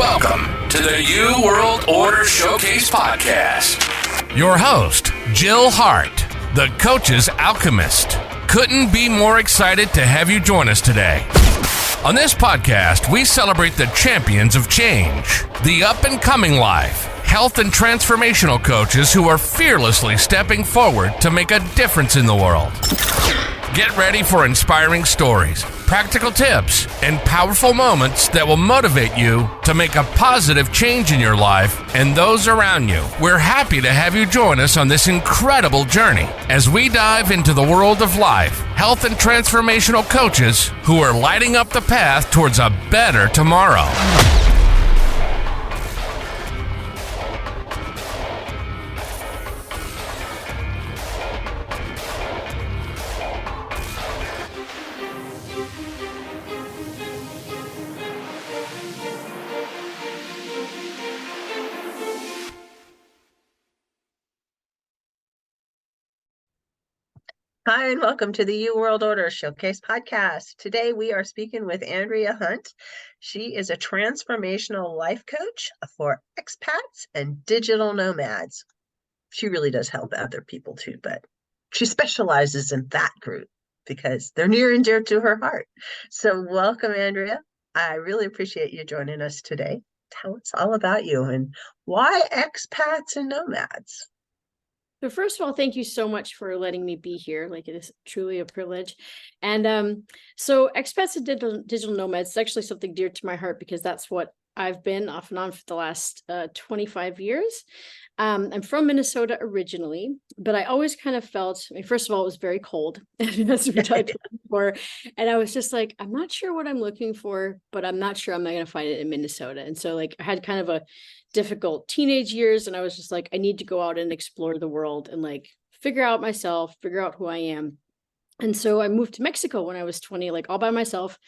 Welcome to the New World Order Showcase Podcast. Your host, Jill Hart, the Coach's Alchemist. Couldn't be more excited to have you join us today. On this podcast, we celebrate the champions of change, the up-and-coming life, health and transformational coaches who are fearlessly stepping forward to make a difference in the world. Get ready for inspiring stories, practical tips, and powerful moments that will motivate you to make a positive change in your life and those around you. We're happy to have you join us on this incredible journey as we dive into the world of life, health, and transformational coaches who are lighting up the path towards a better tomorrow. Hi, and welcome to the New World Order Showcase Podcast. Today, we are speaking with Andrea Hunt. She is a transformational life coach for expats and digital nomads. She really does help other people too, but she specializes in that group because they're near and dear to her heart. So welcome, Andrea. I really appreciate you joining us today. Tell us all about you and why expats and nomads. So first of all, thank you so much for letting me be here. Like, it is truly a privilege. And so expats and digital nomads is actually something dear to my heart because that's what I've been off and on for the last 25 years. I'm from Minnesota originally, but I always kind of felt, first of all, it was very cold, as we talked about before. And I was just like, I'm not sure what I'm looking for, but I'm not sure I'm not going to find it in Minnesota. And so like I had kind of a difficult teenage years, and I was just like, I need to go out and explore the world and like figure out myself, figure out who I am. And so I moved to Mexico when I was 20, like all by myself.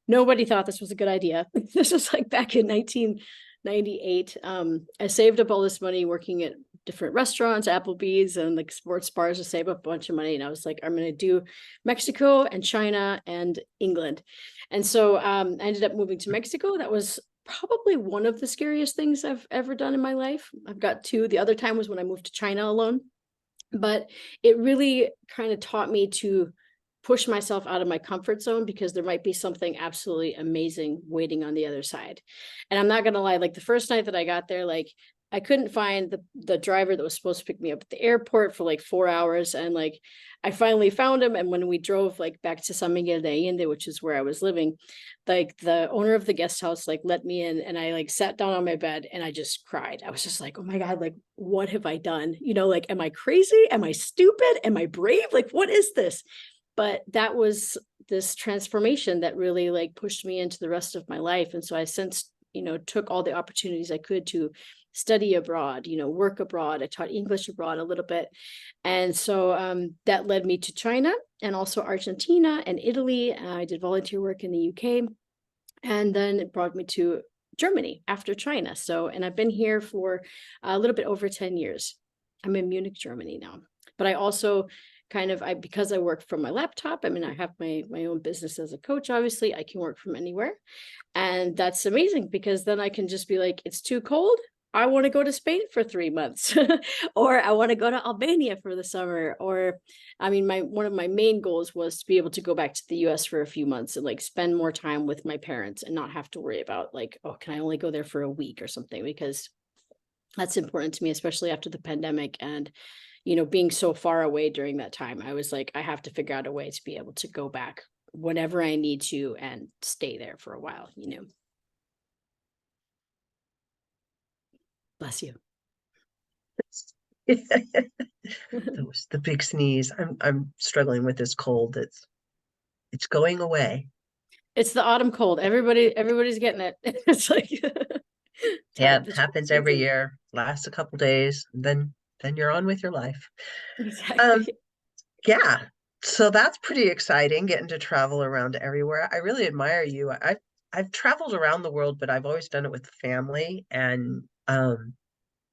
Nobody thought this was a good idea. This was like back in 1998. I saved up all this money working at different restaurants, Applebee's and like sports bars to save up a bunch of money. And I was like, I'm going to do Mexico and China and England. And so I ended up moving to Mexico. That was probably one of the scariest things I've ever done in my life. I've got two. The other time was when I moved to China alone. But it really kind of taught me to push myself out of my comfort zone because there might be something absolutely amazing waiting on the other side. And I'm not going to lie, like the first night that I got there, like I couldn't find the driver that was supposed to pick me up at the airport for like 4 hours. And like, I finally found him. And when we drove like back to San Miguel de Allende, which is where I was living, like the owner of the guest house, like let me in, and I like sat down on my bed and I just cried. I was just like, oh my God, like, what have I done? You know, like, am I crazy? Am I stupid? Am I brave? Like, what is this? But that was this transformation that really like pushed me into the rest of my life. And so I since, took all the opportunities I could to study abroad, work abroad. I taught English abroad a little bit. And so that led me to China and also Argentina and Italy. I did volunteer work in the UK. And then it brought me to Germany after China. So, and I've been here for a little bit over 10 years. I'm in Munich, Germany now. But I also because I work from my laptop, I have my own business as a coach, obviously, I can work from anywhere. And that's amazing because then I can just be like, it's too cold. I want to go to Spain for 3 months, or I want to go to Albania for the summer. Or, one of my main goals was to be able to go back to the US for a few months and like spend more time with my parents and not have to worry about like, oh, can I only go there for a week or something? Because that's important to me, especially after the pandemic and being so far away during that time. I was like, I have to figure out a way to be able to go back whenever I need to and stay there for a while, Bless you. That was the big sneeze. I'm struggling with this cold. It's going away. It's the autumn cold. Everybody's getting it. It's like yeah, it happens every year. Lasts a couple days, and then you're on with your life. Exactly. Yeah. So that's pretty exciting, getting to travel around everywhere. I really admire you. I've traveled around the world, but I've always done it with family and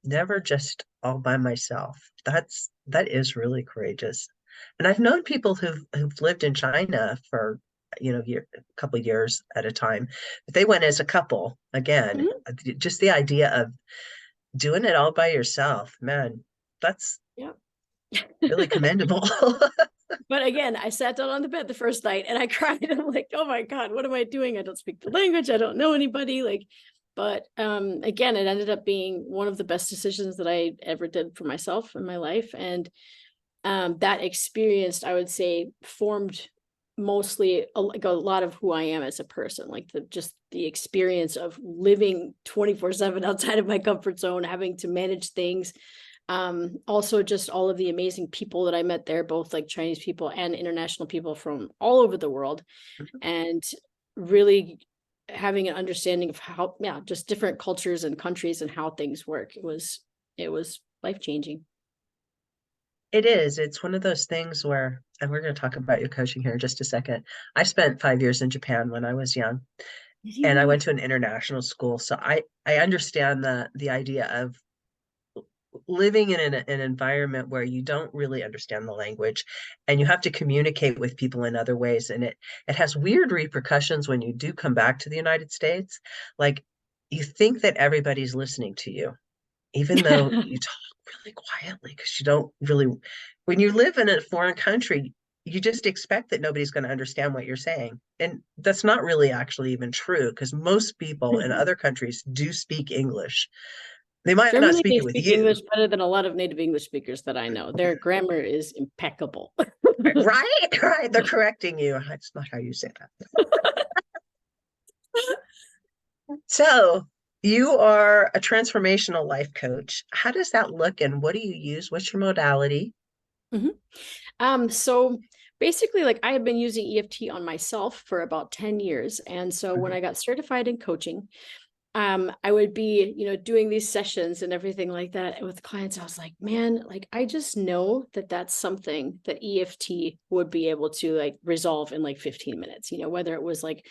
never just all by myself. That is really courageous. And I've known people who've lived in China for a couple of years at a time. But they went as a couple again. Just the idea of doing it all by yourself, man, that's Yeah. really commendable. But again, I sat down on the bed the first night and I cried. I'm like, oh my God, what am I doing? I don't speak the language. I don't know anybody. But again, it ended up being one of the best decisions that I ever did for myself in my life. And that experience, I would say, formed mostly like a lot of who I am as a person, like just the experience of living 24/7 outside of my comfort zone, having to manage things. Also just all of the amazing people that I met there, both like Chinese people and international people from all over the world, and really having an understanding of how, just different cultures and countries and how things work. It was life-changing. It is. It's one of those things where, and we're going to talk about your coaching here in just a second. I spent 5 years in Japan when I was young, and I went to an international school. So I understand the idea of living in an environment where you don't really understand the language and you have to communicate with people in other ways. And it has weird repercussions when you do come back to the United States. Like, you think that everybody's listening to you, even though you talk really quietly, because you don't really, when you live in a foreign country, you just expect that nobody's going to understand what you're saying. And that's not really actually even true, because most people in other countries do speak English. They might not Generally, speak they it with speak you. English better than a lot of native English speakers that I know. Their grammar is impeccable. Right. They're correcting you. That's not how you say that. So you are a transformational life coach. How does that look, and what do you use? What's your modality? So basically, like, I have been using EFT on myself for about 10 years. And so when I got certified in coaching, I would be, doing these sessions and everything like that with clients. I was like, man, like, I just know that that's something that EFT would be able to like resolve in like 15 minutes, whether it was like,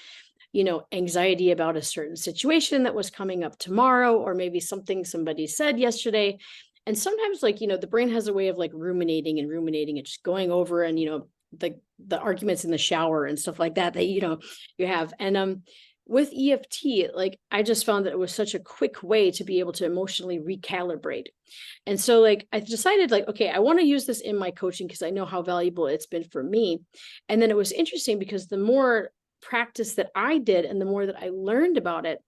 anxiety about a certain situation that was coming up tomorrow, or maybe something somebody said yesterday. And sometimes, like, the brain has a way of like ruminating and just going over, and, the arguments in the shower and stuff like that, you have. And with EFT, like, I just found that it was such a quick way to be able to emotionally recalibrate. And so, like, I decided, like, okay, I want to use this in my coaching because I know how valuable it's been for me. And then it was interesting because the more practice that I did and the more that I learned about it,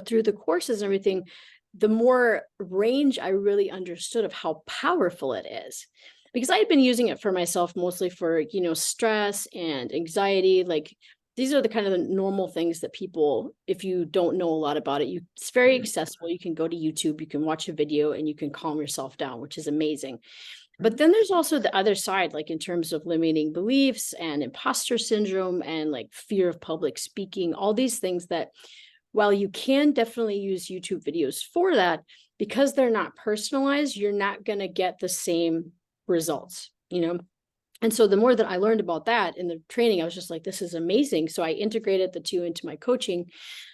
through the courses and everything, the more range I really understood of how powerful it is. Because I had been using it for myself mostly for, stress and anxiety. Like, these are the kind of the normal things that people, if you don't know a lot about it, it's very accessible. You can go to YouTube, you can watch a video, and you can calm yourself down, which is amazing. But then there's also the other side, like in terms of limiting beliefs and imposter syndrome and like fear of public speaking, all these things that, while you can definitely use YouTube videos for that, because they're not personalized, you're not going to get the same results, And so the more that I learned about that in the training, I was just like, this is amazing. So I integrated the two into my coaching.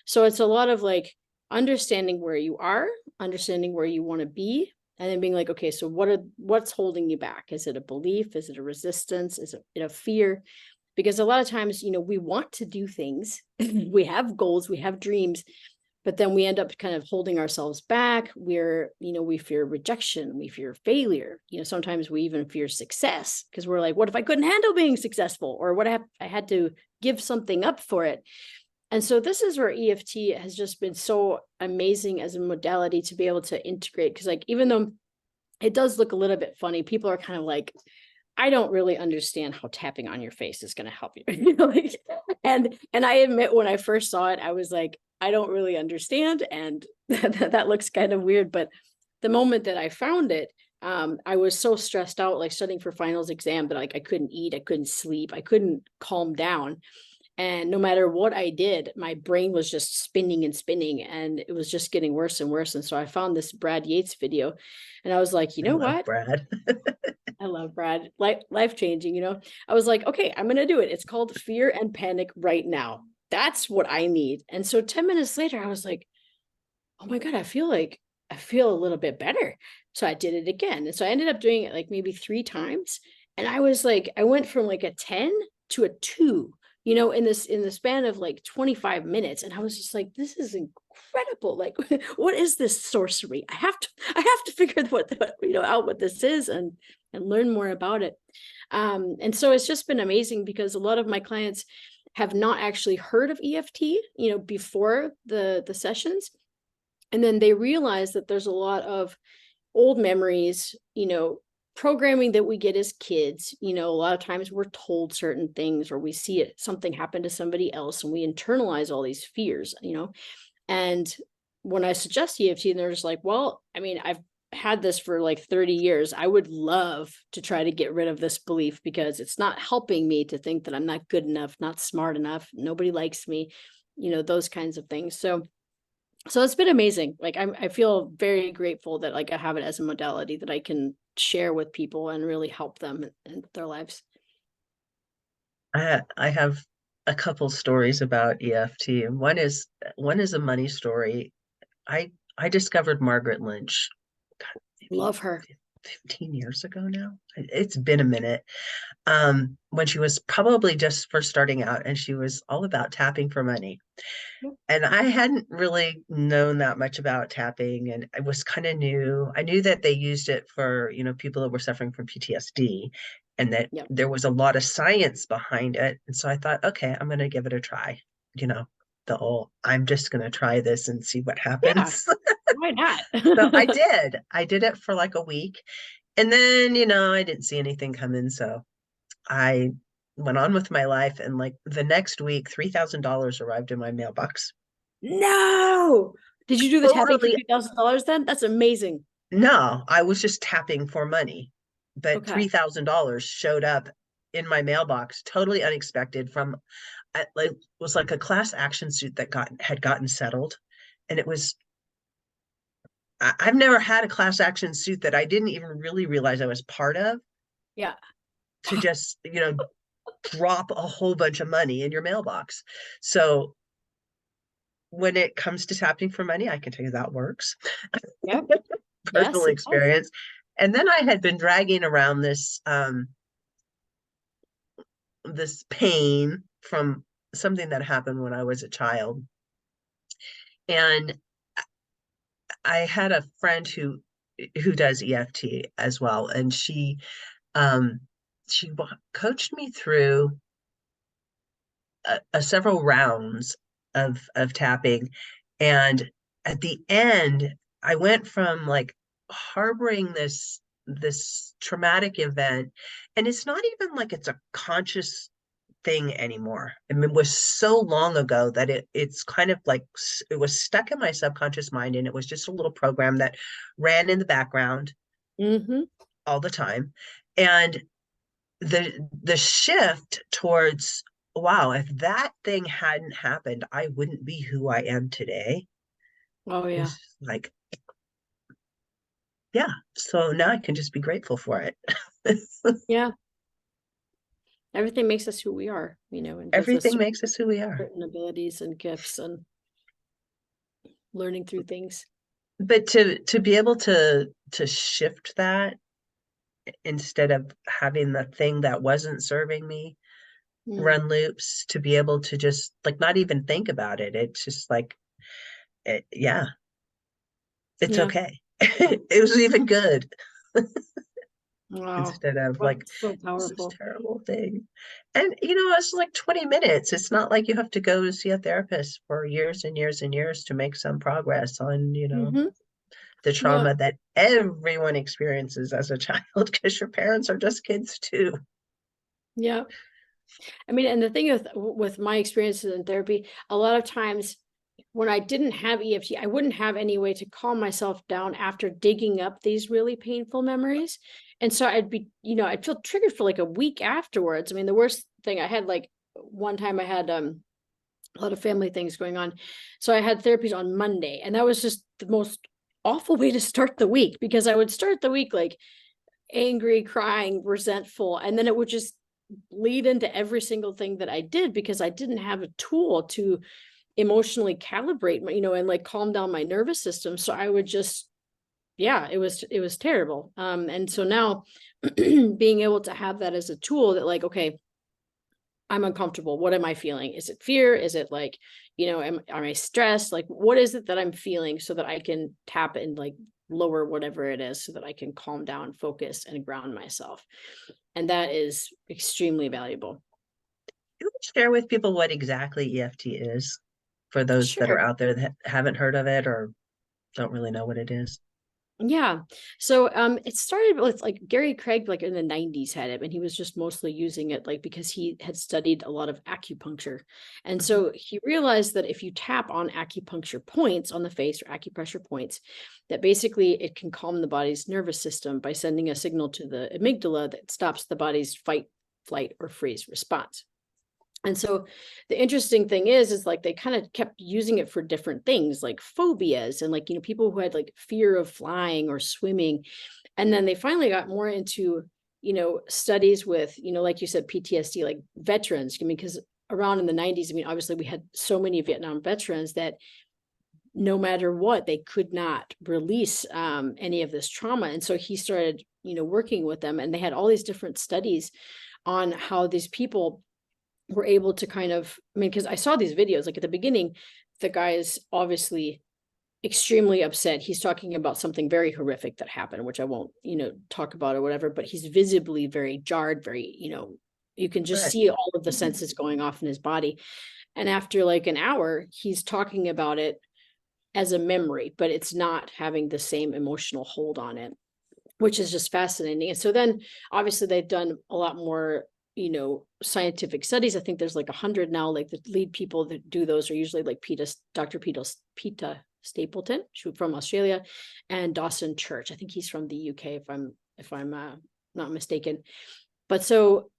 So it's a lot of like understanding where you are, understanding where you want to be, and then being like, okay, so what's holding you back? Is it a belief? Is it a resistance? Is it a fear? Because a lot of times, we want to do things. We have goals, we have dreams, but then we end up kind of holding ourselves back. We fear rejection, we fear failure. Sometimes we even fear success because we're like, what if I couldn't handle being successful? Or what if I had to give something up for it? And so this is where EFT has just been so amazing as a modality to be able to integrate. Because, like, even though it does look a little bit funny, people are kind of like, I don't really understand how tapping on your face is going to help you. And I admit, when I first saw it, I was like, I don't really understand. And that looks kind of weird. But the moment that I found it, I was so stressed out, like studying for finals exam, that like I couldn't eat, I couldn't sleep, I couldn't calm down. And no matter what I did, my brain was just spinning and spinning, and it was just getting worse and worse. And so I found this Brad Yates video, and I was like, you know what? Brad. I love Brad. Life changing, I was like, okay, I'm going to do it. It's called Fear and Panic Right Now. That's what I need. And so 10 minutes later, I was like, oh my God, I feel a little bit better. So I did it again. And so I ended up doing it like maybe 3 times. And I was like, I went from like a 10 to a 2 in the span of like 25 minutes. And I was just like, this is incredible. Like, what is this sorcery? I have to figure out what this is and learn more about it. And so it's just been amazing because a lot of my clients have not actually heard of EFT, before the sessions. And then they realize that there's a lot of old memories, programming that we get as kids. A lot of times we're told certain things, or we see something happen to somebody else, and we internalize all these fears, and when I suggest EFT, they're just like, well, I mean, I've had this for like 30 years. I would love to try to get rid of this belief because it's not helping me to think that I'm not good enough, not smart enough, nobody likes me, those kinds of things. So it's been amazing. Like, I feel very grateful that like I have it as a modality that I can share with people and really help them in their lives. I have a couple stories about EFT. One is a money story. I discovered Margaret Lynch, God, maybe Love her. 15 years ago now. It's been a minute. When she was probably just first starting out, and she was all about tapping for money. And I hadn't really known that much about tapping, and it was kind of new. I knew that they used it for, people that were suffering from PTSD, and that Yep. there was a lot of science behind it. And so I thought, okay, I'm going to give it a try. The whole, I'm just going to try this and see what happens. Yeah, why not? So I did. I did it for like a week. And then, I didn't see anything come in. So I went on with my life. And like the next week, $3,000 arrived in my mailbox. No. Did you do the tapping for Totally. $3,000 then? That's amazing. No, I was just tapping for money. But Okay. $3,000 showed up in my mailbox, totally unexpected, from it was like a class action suit that had gotten settled. And it was, I've never had a class action suit that I didn't even really realize I was part of, Yeah. to just, drop a whole bunch of money in your mailbox. So when it comes to tapping for money, I can tell you that works. Yep. Personal Yes, it does. experience. And then I had been dragging around this pain from something that happened when I was a child. And I had a friend who does EFT as well, and she coached me through several rounds of tapping, and at the end, I went from like harboring this traumatic event, and it's not even like it's a conscious thing anymore. I mean, it was so long ago that it's kind of like it was stuck in my subconscious mind, and it was just a little program that ran in the background all the time. And the shift towards, wow, if that thing hadn't happened, I wouldn't be who I am today. Oh, yeah. It's like, yeah. So now I can just be grateful for it. Yeah. Everything makes us who we are, and gives us Everything makes us who we are. certain abilities and gifts and learning through things. But to be able to shift that, instead of having the thing that wasn't serving me run loops, to be able to just like not even think about it. It's just like, yeah, it's okay. It was even good. Wow. Instead of like, so powerful. this terrible thing. And it's like 20 minutes. It's not like you have to go to see a therapist for years and years and years to make some progress on, the trauma that everyone experiences as a child, because your parents are just kids too. Yeah. I mean, and the thing with my experiences in therapy, a lot of times when I didn't have EFT, I wouldn't have any way to calm myself down after digging up these really painful memories. And so I'd feel triggered for like a week afterwards. I mean, the worst thing I had, like one time I had a lot of family things going on. So I had therapies on Monday, and that was just the most awful way to start the week, because I would start the week like angry, crying, resentful, and then it would just lead into every single thing that I did, because I didn't have a tool to emotionally calibrate my, and like calm down my nervous system. So I would just, it was terrible. And so now being able to have that as a tool that, like, okay, I'm uncomfortable. What am I feeling? Is it fear? Is it like, am I stressed? Like, what is it that I'm feeling so that I can tap and like lower whatever it is so that I can calm down, focus, and ground myself. And that is extremely valuable. You would share with people what exactly EFT is for those that are Sure. out there that haven't heard of it or don't really know what it is. Yeah. So it started with like Gary Craig, like in the 90s had it, and he was just mostly using it like because he had studied a lot of acupuncture. And so he realized that if you tap on acupuncture points on the face or acupressure points, that basically it can calm the body's nervous system by sending a signal to the amygdala that stops the body's fight, flight, or freeze response. And so the interesting thing is like they kind of kept using it for different things like phobias and like, people who had like fear of flying or swimming. And then they finally got more into, studies with, like you said, PTSD, like veterans. I mean, because around in the 90s, I mean, obviously we had so many Vietnam veterans that no matter what, they could not release any of this trauma. And so he started, working with them, and they had all these different studies on how these people were able to kind of, I mean, because I saw these videos, like at the beginning, the guy is obviously extremely upset. He's talking about something very horrific that happened, which I won't, talk about or whatever, but he's visibly very jarred, very, you can just see all of the senses going off in his body. And after like an hour, he's talking about it as a memory, but it's not having the same emotional hold on it, which is just fascinating. And so then obviously they've done a lot more scientific studies. I think there's like 100 now. Like the lead people that do those are usually like Dr. Peta Stapleton from Australia, and Dawson Church. I think he's from the UK, if I'm not mistaken. But so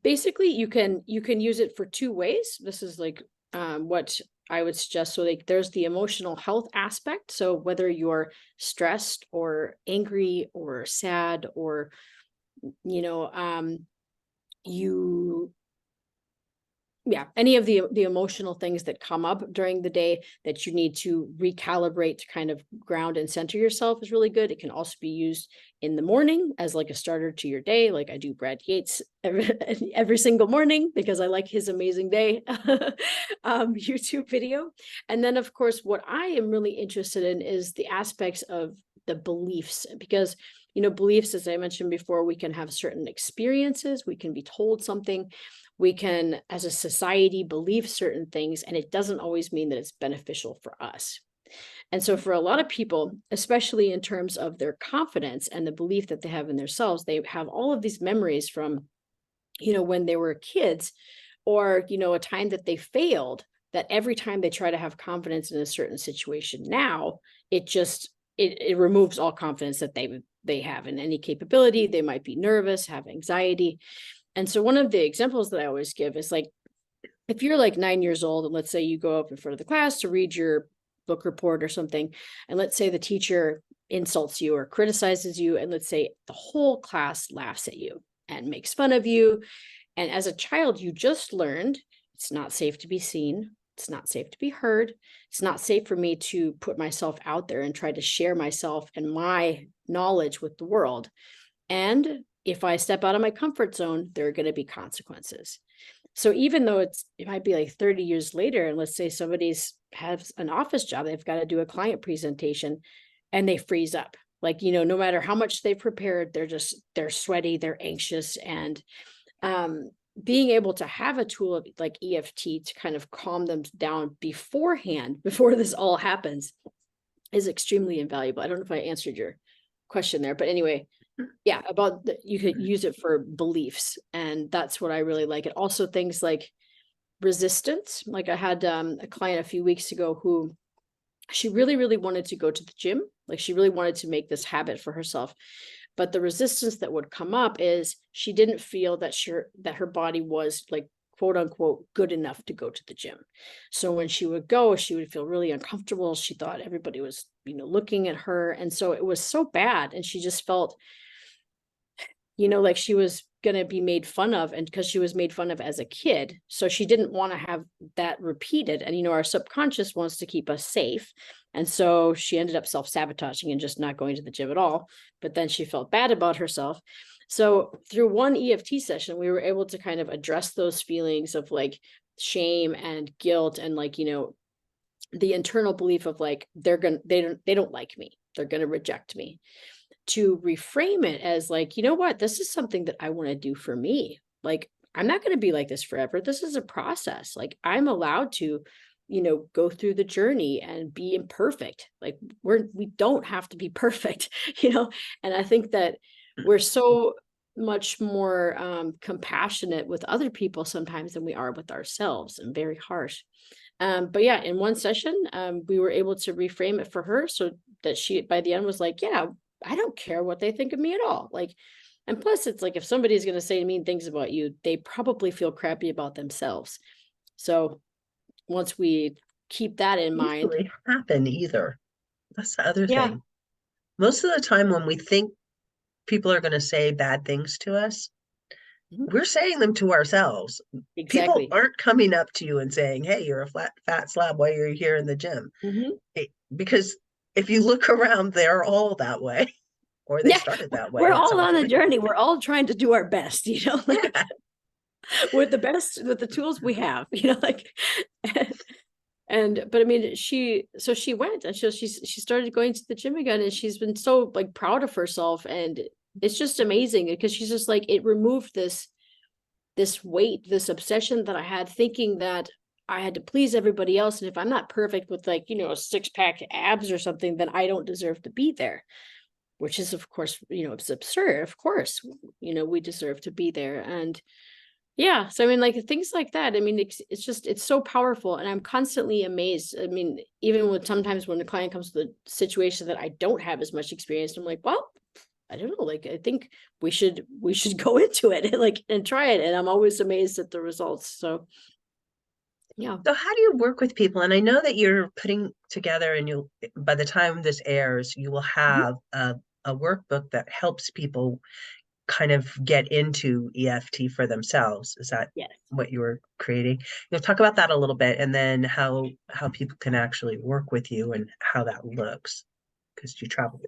basically you can use it for two ways. This is like what I would suggest. So like there's the emotional health aspect. So whether you're stressed or angry or sad or any of the emotional things that come up during the day that you need to recalibrate to kind of ground and center yourself is really good. It can also be used in the morning as like a starter to your day. Like I do Brad Yates every single morning because I like his amazing day YouTube video. And then of course, what I am really interested in is the aspects of the beliefs, because beliefs, as I mentioned before, we can have certain experiences, we can be told something, we can, as a society, believe certain things, and it doesn't always mean that it's beneficial for us. And so for a lot of people, especially in terms of their confidence and the belief that they have in themselves, they have all of these memories from, when they were kids or, a time that they failed, that every time they try to have confidence in a certain situation now, it removes all confidence that they have in any capability. They might be nervous, have anxiety. And so one of the examples that I always give is like, if you're like 9 years old and let's say you go up in front of the class to read your book report or something, and let's say the teacher insults you or criticizes you, and let's say the whole class laughs at you and makes fun of you. And as a child, you just learned it's not safe to be seen. It's not safe to be heard. It's not safe for me to put myself out there and try to share myself and my knowledge with the world. And if I step out of my comfort zone, there are going to be consequences. So even though it might be like 30 years later, and let's say somebody's has an office job, they've got to do a client presentation and they freeze up. Like, no matter how much they've prepared, they're sweaty, they're anxious. And being able to have a tool like EFT to kind of calm them down beforehand, before this all happens, is extremely invaluable. I don't know if I answered your question there, but anyway, yeah, you could use it for beliefs, and that's what I really like. It also things like resistance. Like I had a client a few weeks ago who she really, really wanted to go to the gym. Like she really wanted to make this habit for herself. But the resistance that would come up is she didn't feel that her body was like, quote unquote, good enough to go to the gym. So when she would go, she would feel really uncomfortable. She thought everybody was, looking at her. And so it was so bad. And she just felt, like she was going to be made fun of, and because she was made fun of as a kid. So she didn't want to have that repeated. And, our subconscious wants to keep us safe. And so she ended up self-sabotaging and just not going to the gym at all. But then she felt bad about herself. So through one EFT session, we were able to kind of address those feelings of like shame and guilt and like, the internal belief of like, they don't like me. They're going to reject me, to reframe it as like, you know what, this is something that I want to do for me. Like, I'm not going to be like this forever. This is a process. Like, I'm allowed to, go through the journey and be imperfect. Like, we don't have to be perfect, and I think that we're so much more compassionate with other people sometimes than we are with ourselves, and very harsh. But yeah, in one session, we were able to reframe it for her so that she, by the end, was like, yeah, I don't care what they think of me at all. Like, and plus it's like, if somebody's going to say mean things about you, they probably feel crappy about themselves. So once we keep that in mind. Usually happen either. That's the other Yeah. thing. Most of the time when we think people are going to say bad things to us, we're saying them to ourselves. Exactly. People aren't coming up to you and saying, hey, you're a fat slab, why are you here in the gym? Because if you look around, they're all that way, or they started that way. We're all on a journey. We're all trying to do our best, like with the tools we have, like, but I mean, she went and she started going to the gym again, and she's been so like proud of herself, and it's just amazing because she's just like, it removed this weight, this obsession that I had, thinking that I had to please everybody else. And if I'm not perfect with like, a 6-pack abs or something, then I don't deserve to be there, which is, of course, it's absurd. Of course, we deserve to be there. And yeah, so I mean, like things like that. I mean, it's so powerful, and I'm constantly amazed. I mean, even with sometimes when the client comes to the situation that I don't have as much experience, I'm like, well, I don't know, like, I think we should go into it like and try it. And I'm always amazed at the results. So yeah. So how do you work with people? And I know that you're putting together, and by the time this airs, you will have a workbook that helps people kind of get into EFT for themselves. Is that what you were creating? You'll talk about that a little bit, and then how people can actually work with you and how that looks, because you travel.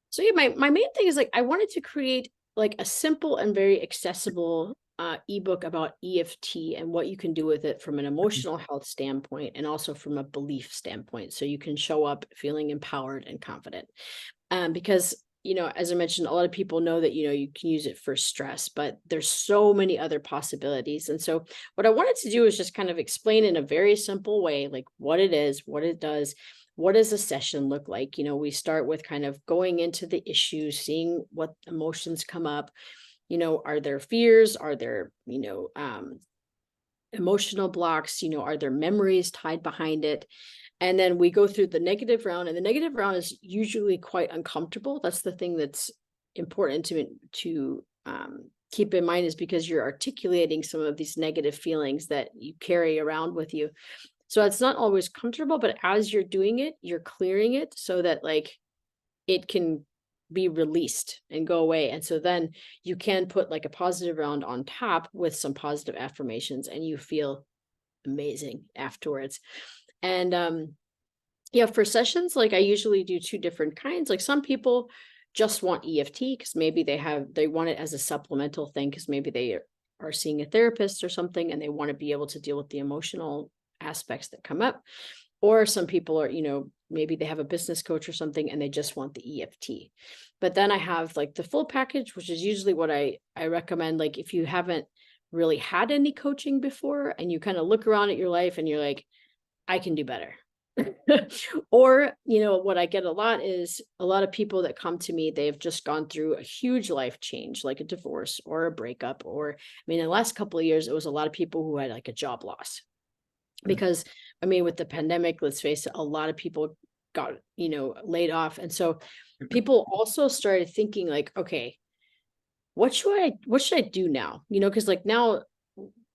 So yeah, my main thing is like, I wanted to create like a simple and very accessible ebook about EFT and what you can do with it from an emotional health standpoint, and also from a belief standpoint, so you can show up feeling empowered and confident. Because as I mentioned, a lot of people know that you can use it for stress, but there's so many other possibilities. And so what I wanted to do is just kind of explain in a very simple way, like what it is, what it does. What does a session look like? We start with kind of going into the issues, seeing what emotions come up. Are there fears? Are there, emotional blocks? Are there memories tied behind it? And then we go through the negative round, and the negative round is usually quite uncomfortable. That's the thing that's important to keep in mind, is because you're articulating some of these negative feelings that you carry around with you. So it's not always comfortable, but as you're doing it, you're clearing it so that like it can be released and go away. And so then you can put like a positive round on top with some positive affirmations, and you feel amazing afterwards. And for sessions, like I usually do 2 different kinds. Like some people just want EFT because maybe they want it as a supplemental thing, because maybe they are seeing a therapist or something, and they want to be able to deal with the emotional aspects that come up. Or some people are, maybe they have a business coach or something, and they just want the EFT. But then I have like the full package, which is usually what I recommend. Like if you haven't really had any coaching before, and you kind of look around at your life and you're like, I can do better. Or, what I get a lot is a lot of people that come to me, they've just gone through a huge life change, like a divorce or a breakup. Or, I mean, in the last couple of years, it was a lot of people who had like a job loss. Because, I mean, with the pandemic, let's face it, a lot of people got, laid off. And so people also started thinking like, okay, what should I do now? Because like now,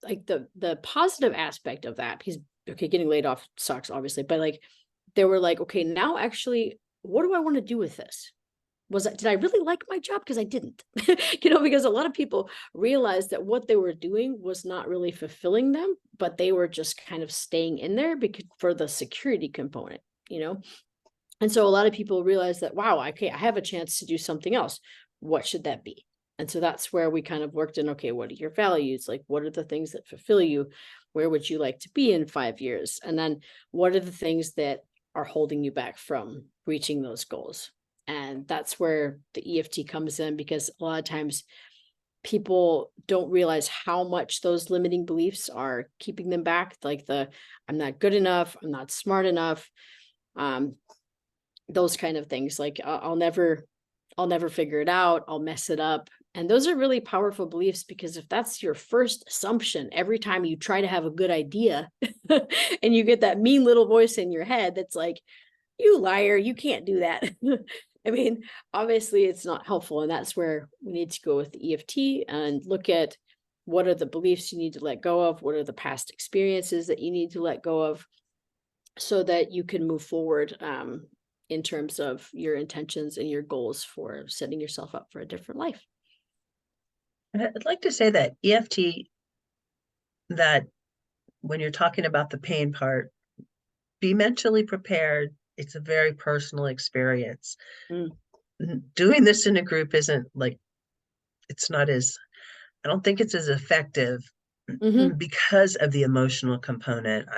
like the positive aspect of that, because okay, getting laid off sucks, obviously, but like they were like, okay, now actually, what do I want to do with this? Did I really like my job? Because I didn't, because a lot of people realized that what they were doing was not really fulfilling them, but they were just kind of staying in there because for the security component, And so a lot of people realized that, wow, okay, I have a chance to do something else. What should that be? And so that's where we kind of worked in, okay, what are your values? Like, what are the things that fulfill you? Where would you like to be in 5 years? And then what are the things that are holding you back from reaching those goals? And that's where the EFT comes in, because a lot of times people don't realize how much those limiting beliefs are keeping them back. Like I'm not good enough, I'm not smart enough, those kind of things. Like I'll never figure it out, I'll mess it up. And those are really powerful beliefs, because if that's your first assumption every time you try to have a good idea and you get that mean little voice in your head that's like, you liar, you can't do that. I mean, obviously it's not helpful. And that's where we need to go with the EFT and look at what are the beliefs you need to let go of, what are the past experiences that you need to let go of, so that you can move forward in terms of your intentions and your goals for setting yourself up for a different life. I'd like to say that EFT, that when you're talking about the pain part, be mentally prepared. It's a very personal experience. Doing this in a group isn't like, it's not as, I don't think it's as effective because of the emotional component.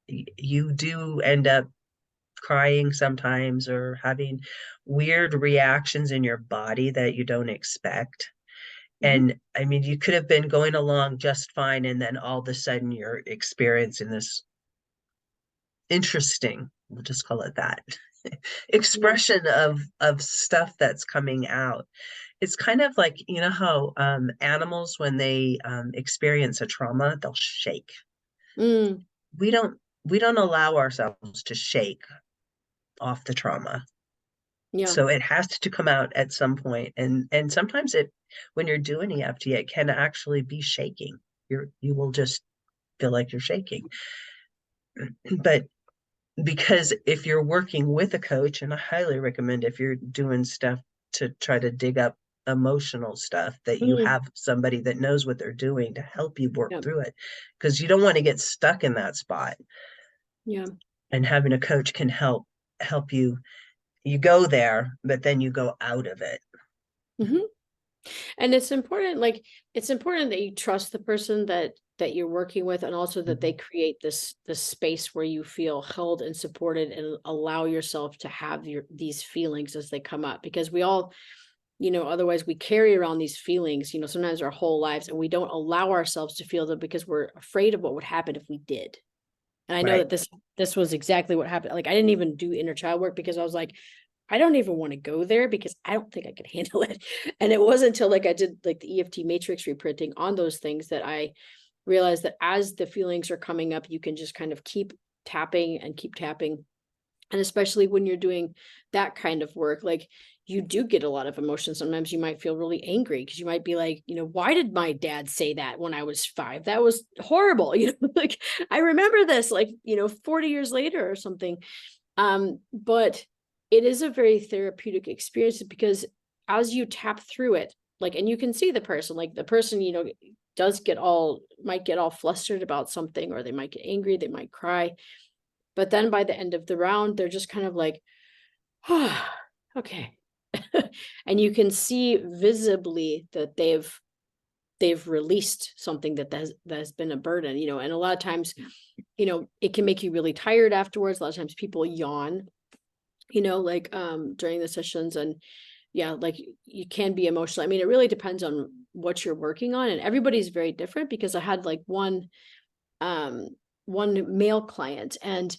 You do end up crying sometimes, or having weird reactions in your body that you don't expect. And I mean, you could have been going along just fine, and then all of a sudden you're experiencing this interesting, we'll just call it that, expression of stuff that's coming out. It's kind of like, you know how animals, when they experience a trauma, they'll shake. We don't allow ourselves to shake off the trauma. So it has to come out at some point. And sometimes when you're doing EFT, it can actually be shaking. You will just feel like you're shaking. But because if you're working with a coach, and I highly recommend, if you're doing stuff to try to dig up emotional stuff, that you have somebody that knows what they're doing to help you work through it, because you don't want to get stuck in that spot. And having a coach can help you. You go there, but then you go out of it. And it's important that you trust the person that you're working with, and also that they create this space where you feel held and supported, and allow yourself to have these feelings as they come up, because we all, otherwise we carry around these feelings, sometimes our whole lives, and we don't allow ourselves to feel them because we're afraid of what would happen if we did. And I know that this was exactly what happened. Like, I didn't even do inner child work because I was like, I don't even want to go there because I don't think I could handle it. And it wasn't until I did the EFT matrix reprinting on those things that I realized that as the feelings are coming up, you can just kind of keep tapping and keep tapping. And especially when you're doing that kind of work, you do get a lot of emotions. Sometimes you might feel really angry because you might be like, why did my dad say that when I was 5? That was horrible. I remember this 40 years later or something. But it is a very therapeutic experience, because as you tap through it, and you can see the person, might get all flustered about something, or they might get angry, they might cry. But then by the end of the round, they're just kind of like, oh, okay. And you can see visibly that they've released something that has been a burden, and a lot of times, it can make you really tired afterwards. A lot of times people yawn, during the sessions, and you can be emotional. I mean, it really depends on what you're working on, and everybody's very different, because I had one male client, and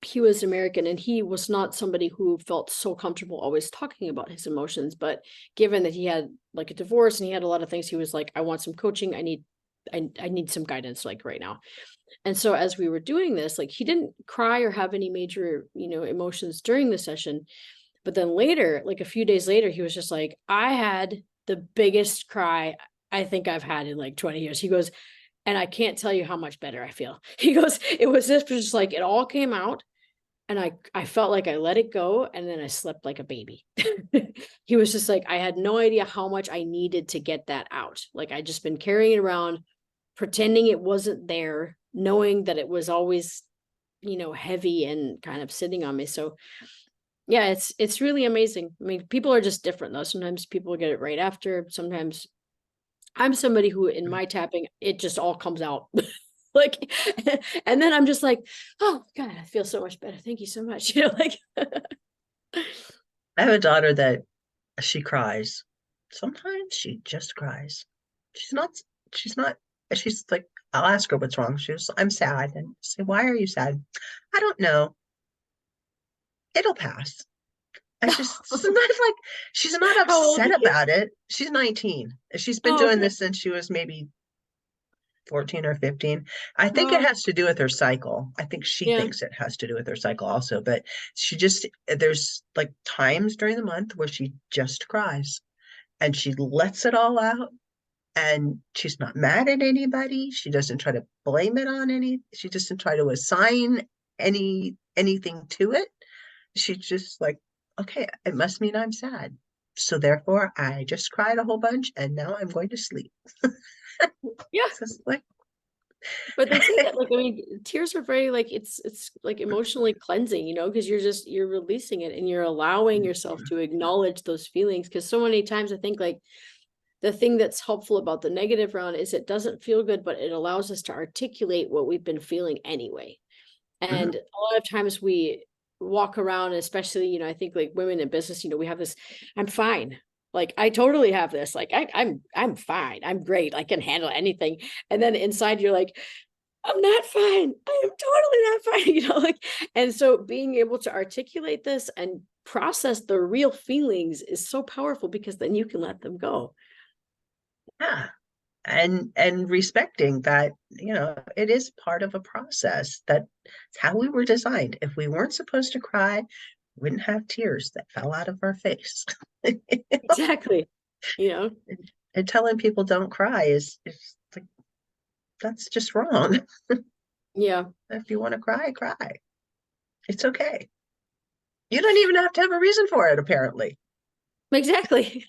he was American, and he was not somebody who felt so comfortable always talking about his emotions. But given that he had a divorce and he had a lot of things, he was like, I want some coaching. I need some guidance right now. And so as we were doing this, he didn't cry or have any major, emotions during the session. But then later, a few days later, he was just like, I had the biggest cry I think I've had in 20 years. He goes, and I can't tell you how much better I feel. He goes, it was just it all came out. And I felt like I let it go, and then I slept like a baby. He was just like, I had no idea how much I needed to get that out. I'd just been carrying it around, pretending it wasn't there, knowing that it was always, heavy and kind of sitting on me. So Yeah, it's really amazing. I mean, people are just different though. Sometimes people get it right after. Sometimes I'm somebody who in my tapping, it just all comes out. Like, and then I'm just like, oh God, I feel so much better. Thank you so much. Like I have a daughter that she cries. Sometimes she just cries. She's not, she's not, she's like, I'll ask her what's wrong. She was, I'm sad. And I say, why are you sad? I don't know. It'll pass. I just, she's not how old are upset you? about it. She's 19. She's been Oh, doing okay. this since she was maybe 14 or 15. I think it Oh, has to do with her cycle. I think she yeah. thinks it has to do with her cycle also, but she just, there's like times during the month where she just cries and she lets it all out, and she's not mad at anybody. She doesn't try to blame it on she doesn't try to assign anything to it. She's just like, okay, it must mean I'm sad. So therefore I just cried a whole bunch and now I'm going to sleep. Yeah. So it's like, But they say that, like, I mean, tears are very like it's like emotionally cleansing, because you're releasing it and you're allowing yourself to acknowledge those feelings. Because so many times I think like the thing that's helpful about the negative round is it doesn't feel good, but it allows us to articulate what we've been feeling anyway. And mhm. a lot of times we walk around, especially, I think like women in business, we have this, I'm fine. Like I totally have this, like I'm fine. I'm great. I can handle anything. And then inside you're like, I'm not fine. I am totally not fine. Like, and so being able to articulate this and process the real feelings is so powerful because then you can let them go. Yeah. And respecting that, it is part of a process. That's how we were designed. If we weren't supposed to cry, we wouldn't have tears that fell out of our face. Exactly. You know, And telling people don't cry is like, that's just wrong. yeah, If you want to cry, cry. It's okay. You don't even have to have a reason for it, apparently. exactly.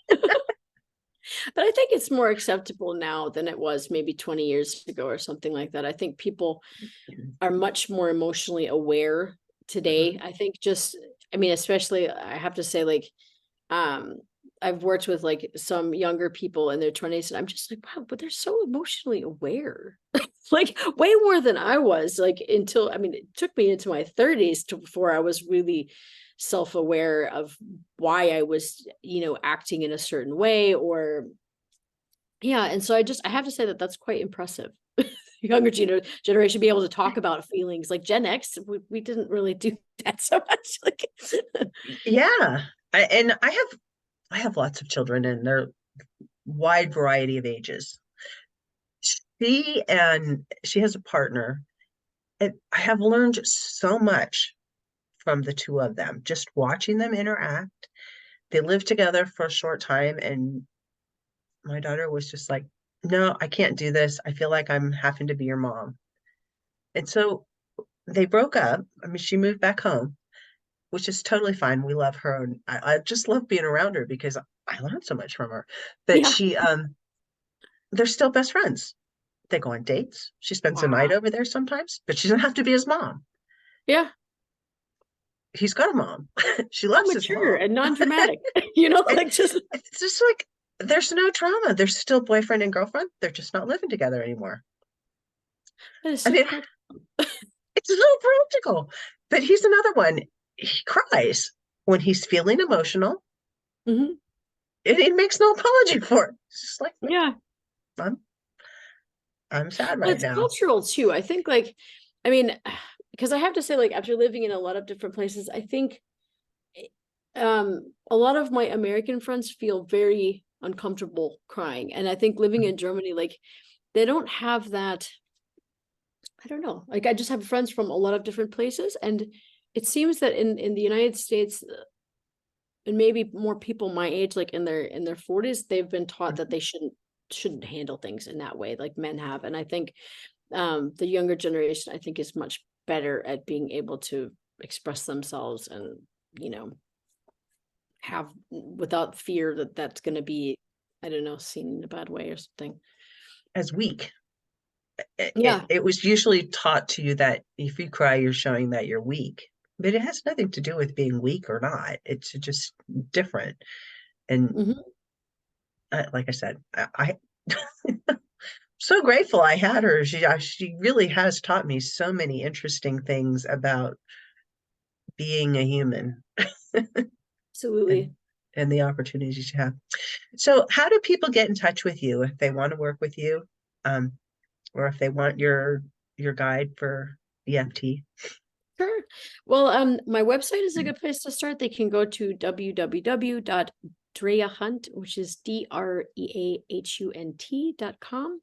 But I think it's more acceptable now than it was maybe 20 years ago or something like that. I think people are much more emotionally aware today. Mhm. I think I mean, especially I have to say, like, um, I've worked with like some younger people in their 20s, and I'm just like, wow, but they're so emotionally aware. Like way more than I was, like until I mean, it took me into my 30s before I was really self-aware of why I was, acting in a certain way or yeah. And so I have to say that that's quite impressive. Younger generation be able to talk about feelings like Gen X, we didn't really do that so much. Like, Yeah. And I have lots of children, and they're wide variety of ages. She has a partner, and I have learned so much from the two of them, just watching them interact. They lived together for a short time, and my daughter was just like, no, I can't do this. I feel like I'm having to be your mom. And so they broke up. I mean, she moved back home, which is totally fine. We love her. And I just love being around her because I learned so much from her. But yeah. they're still best friends. They go on dates. She spends the night Wow. over there sometimes, but she doesn't have to be his mom. Yeah. He's got a mom. She How loves his mature mom. and non-dramatic, And like just it's just like, there's no trauma. They're still boyfriend and girlfriend. They're just not living together anymore. that is I so mean, practical. it's so practical. But he's another one. He cries when he's feeling emotional, Mhm. and he makes no apology for it. It's just like, Yeah. I'm I'm sad Well, right it's now. cultural too. I think like, I mean, because I have to say, like, after living in a lot of different places, I think a lot of my American friends feel very uncomfortable crying. And I think living in Germany, like, they don't have that. I don't know. Like, I just have friends from a lot of different places, and it seems that in the United States, and maybe more people my age, like in their 40s, they've been taught that they shouldn't handle things in that way, like men have. And I think the younger generation, I think, is much better at being able to express themselves and, you know, have without fear that that's going to be, I don't know, seen in a bad way or something. As weak. It, it, Yeah. it was usually taught to you that if you cry, you're showing that you're weak. But it has nothing to do with being weak or not. It's just different. And Mhm. like I said, I so grateful I had her. She really has taught me so many interesting things about being a human and Absolutely. and the opportunities you have. So how do people get in touch with you if they want to work with you, um, or if they want your guide for EFT? Sure. Well, my website is a good place to start. They can go to www.dreahunt, which is DREAHUNT.com.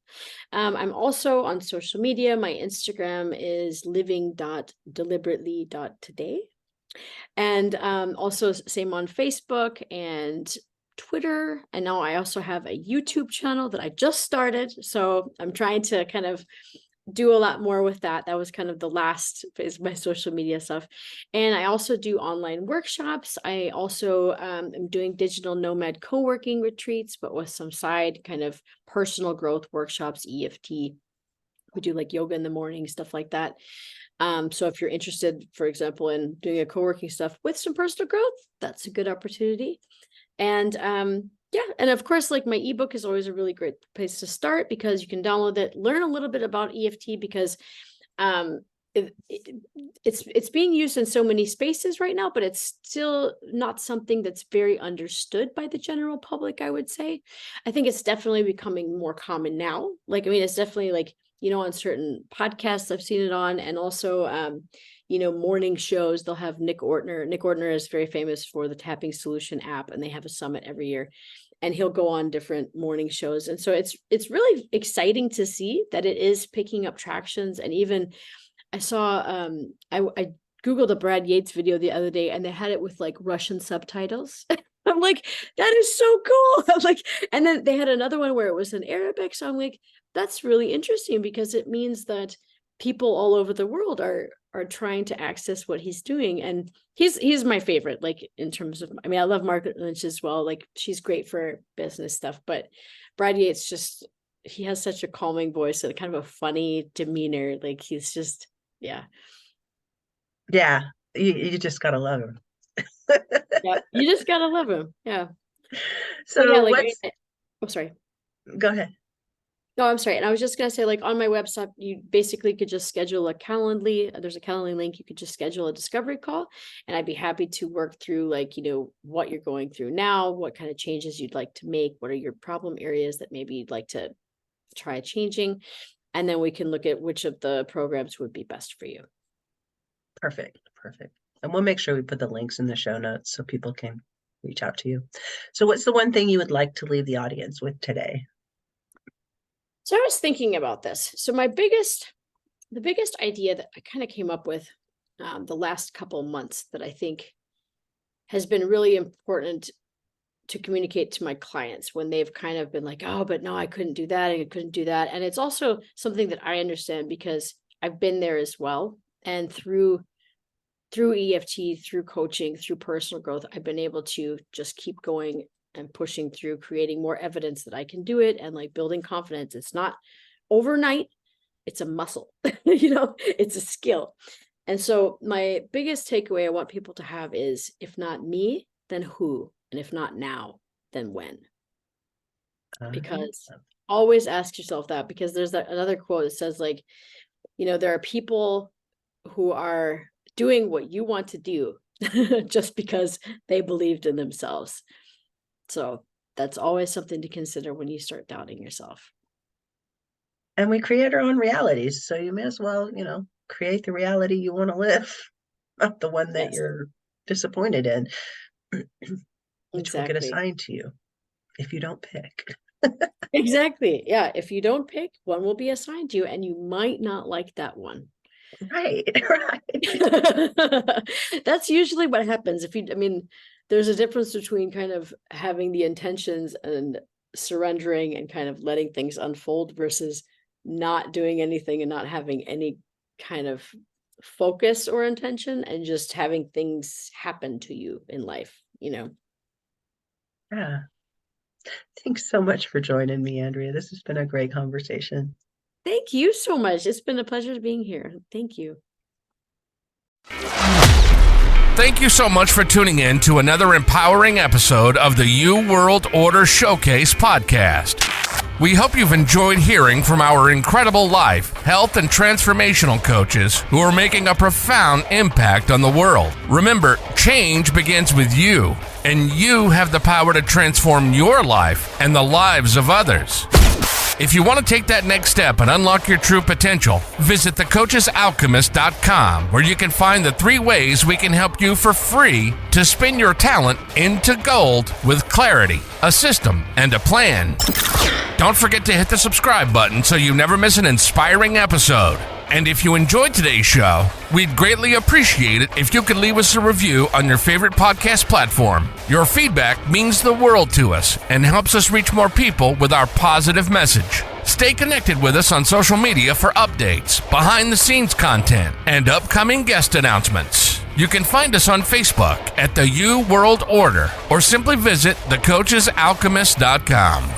I'm also on social media. My Instagram is living.deliberately.today. And also same on Facebook and Twitter. And now I also have a YouTube channel that I just started. So I'm trying to kind of do a lot more with that. That was kind of the last is my social media stuff. And I also do online workshops. I also am doing digital nomad co-working retreats, but with some side kind of personal growth workshops, EFT. We do like yoga in the morning, stuff like that. So if you're interested, for example, in doing a co-working stuff with some personal growth, that's a good opportunity. And yeah, and of course, like my ebook is always a really great place to start because you can download it, learn a little bit about EFT because it's being used in so many spaces right now, but it's still not something that's very understood by the general public, I would say. I think it's definitely becoming more common now. Like, I mean, it's definitely like, on certain podcasts I've seen it on, and also morning shows, they'll have Nick Ortner. Nick Ortner is very famous for the Tapping Solution app, and they have a summit every year. And he'll go on different morning shows. And so it's really exciting to see that it is picking up tractions. And even I saw I Googled a Brad Yates video the other day, and they had it with like Russian subtitles. I'm like, that is so cool. I'm like, and then they had another one where it was in Arabic. So I'm like, that's really interesting because it means that people all over the world are trying to access what he's doing. And he's my favorite, like in terms of, I mean, I love Margaret Lynch as well. Like she's great for business stuff, but Brad Yates just, he has such a calming voice and kind of a funny demeanor. Like he's just, yeah. Yeah, you just gotta love him. Yeah. You just gotta love him. Yeah. But yeah, So like, what's oh, sorry. go ahead. No, I'm sorry. And I was just going to say, like on my website, you basically could just schedule a Calendly. There's a Calendly link. You could just schedule a discovery call. And I'd be happy to work through like, what you're going through now, what kind of changes you'd like to make, what are your problem areas that maybe you'd like to try changing. And then we can look at which of the programs would be best for you. Perfect. And we'll make sure we put the links in the show notes so people can reach out to you. So what's the one thing you would like to leave the audience with today? So I was thinking about this. So the biggest idea that I kind of came up with the last couple of months that I think has been really important to communicate to my clients when they've kind of been like, oh, but no, I couldn't do that. I couldn't do that. And it's also something that I understand because I've been there as well. And through EFT, through coaching, through personal growth, I've been able to just keep going and pushing through, creating more evidence that I can do it and like building confidence. It's not overnight. It's a muscle, it's a skill. And so my biggest takeaway I want people to have is if not me, then who? And if not now, then when? Because always ask yourself that, because there's another quote that says like, there are people who are doing what you want to do just because they believed in themselves. So that's always something to consider when you start doubting yourself. And we create our own realities. So you may as well, create the reality you want to live, not the one that you're disappointed in, which will get assigned to you if you don't pick. Exactly. Yeah. If you don't pick, one will be assigned to you and you might not like that one. Right. That's usually what happens. There's a difference between kind of having the intentions and surrendering and kind of letting things unfold versus not doing anything and not having any kind of focus or intention and just having things happen to you in life, Yeah. Thanks so much for joining me, Andrea. This has been a great conversation. Thank you so much. It's been a pleasure being here. Thank you. Thank you so much for tuning in to another empowering episode of the You World Order Showcase podcast. We hope you've enjoyed hearing from our incredible life, health, and transformational coaches who are making a profound impact on the world. Remember, change begins with you, and you have the power to transform your life and the lives of others. If you want to take that next step and unlock your true potential, visit thecoachesalchemist.com, where you can find the 3 ways we can help you for free to spin your talent into gold with clarity, a system, and a plan. Don't forget to hit the subscribe button so you never miss an inspiring episode. And if you enjoyed today's show, we'd greatly appreciate it if you could leave us a review on your favorite podcast platform. Your feedback means the world to us and helps us reach more people with our positive message. Stay connected with us on social media for updates, behind-the-scenes content, and upcoming guest announcements. You can find us on Facebook at the You World Order or simply visit thecoachesalchemist.com.